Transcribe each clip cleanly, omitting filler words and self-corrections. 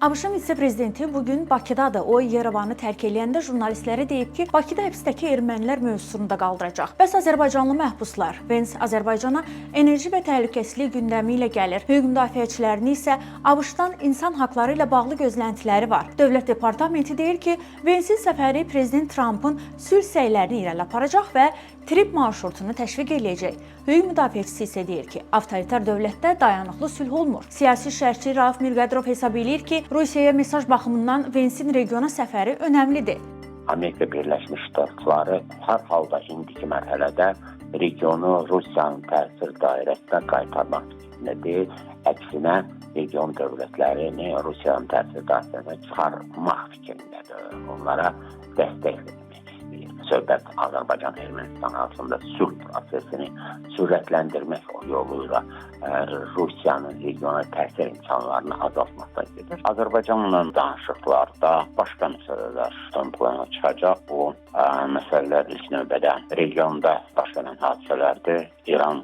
ABŞ-ın vitse-prezidenti bugün Bakıdadır. O, Yerevanı tərk eləyəndə jurnalistlərə deyib ki, Bakıda həbsdəki ermənilər mövzusunu da qaldıracaq. Bəs Azərbaycanlı məhbuslar? Vens Azərbaycana enerji və təhlükəsizlik gündəmi ilə gəlir. Hüquq müdafiəçilərinin isə ABŞ-dan insan haqları ilə bağlı gözləntiləri var. Dövlət Departamenti deyir ki, Vensin səfəri Prezident Trumpın sülh səylərini irəli aparacaq və trip marşrutunu təşviq eləyəcək. Hüquq müdafiəçisi isə deyir ki, avtoritar dövlətdə dayanıqlı sülh olmur. Siyasi şərhçi Rauf Mirqədrov hesab eləyir ki, Rusiyaya mesaj baxımından Vensin regiona səfəri önəmlidir. Amerika Birləşmiş Ştatları hər halda indiki mərhələdə regionu Rusiyanın təsir dairəsinə qaytarmaq fikrindədir. Əksinə, region dövlətlərini Rusiyanın təsir dairəsinə çıxarmaq fikrindədir. Onlara dəstək vermək istəyir. Söhbət Azərbaycan-Ermənistan arasında sülh prosesini sürətləndirmək yoluyla Rusiyanın regional təsir imkanlarını azaltmasına gedir. Azərbaycanla danışıqlarda başqa məsələlər ön plana çıxacaq. Bu məsələlər ilk növbədə regionda baş verən hadisələrdir. İran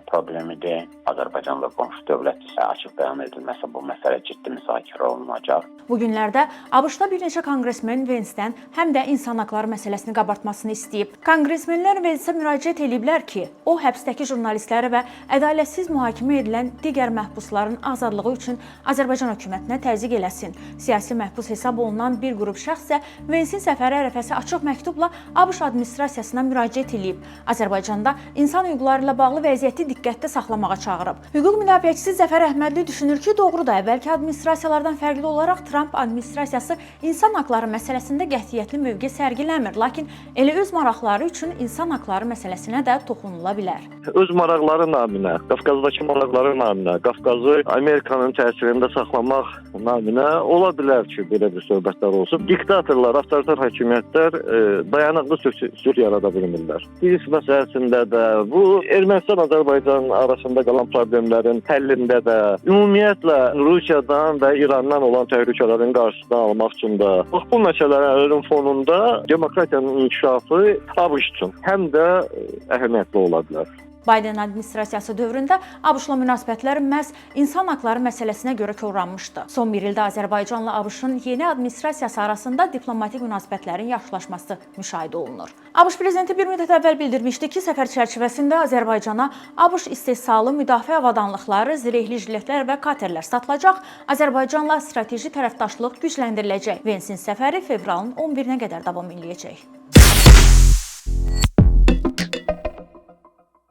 problemidir. Azərbaycanla qonşu dövlət açıq bəyan edilməsə bu məsələ ciddi müzakirə olunacaq. Bu günlərdə ABŞ-da bir neçə konqresmen Vensdən həm də insan haqları məsələsini qabartmasını istəyib. Konqresmenlər Vensə müraciət ediblər ki, o həbsdəki jurnalistləri və ədalətsiz mühakimə edilən digər məhbusların azadlığı üçün Azərbaycan hökumətinə təzyiq eləsin. Siyasi məhbus hesab olunan bir qrup şəxs isə Vensin səfəri ərəfəsi açıq məktubla ABŞ administrasiyasına müraciət edib. Azərbaycanda insan hüquqları ilə bağlı vəziyyəti diqqətdə saxlamağa çağırıb. Hüquq müdafiəçisi Zəfər Əhmədli düşünür ki, doğrudur, əvvəlki administrasiyalardan fərqli olaraq Trump administrasiyası insan haqları məsələsində qətiyyətli mövqe sərgiləmir, lakin elə öz maraqları üçün insan haqları məsələsinə də toxunula bilər. Öz maraqları naminə, Qafqazdakı maraqları naminə, Qafqazı Amerikanın təsirində saxlamaq naminə ola bilər ki, belə bir söhbətlər olsun. Diktatorlar, avtoritar hakimiyyətlər dayanıqlı sülh yarada bilmirlər. İris məsələsində də, bu Ermənistan-Azərbaycan arasında qalan problemlərin həllində də, ümumiyyətlə Rusiyadan və İrandan olan təhlükələrin qarşısını almaq üçün də, bax bu məsələlərin fonunda demokratiyanın inkişafı ABŞ üçün həm də əhəmiyyətli ola bilər. Biden administrasiyası dövründə ABŞ-la münasibətlər məhz insan haqları məsələsinə görə korlanmışdı. Son bir ildə Azərbaycanla ABŞ-ın yeni administrasiyası arasında diplomatik münasibətlərin yaxşılaşması müşahidə olunur. ABŞ prezidenti bir müddət əvvəl bildirmişdi ki, səfər çərçivəsində Azərbaycana ABŞ istehsalı müdafiə avadanlıqları, zirehli jiletlər və katerlər satılacaq, Azərbaycanla strateji tərəfdaşlıq gücləndiriləcək. Vensin səfəri fevralın 11-nə qədər davam edəcək.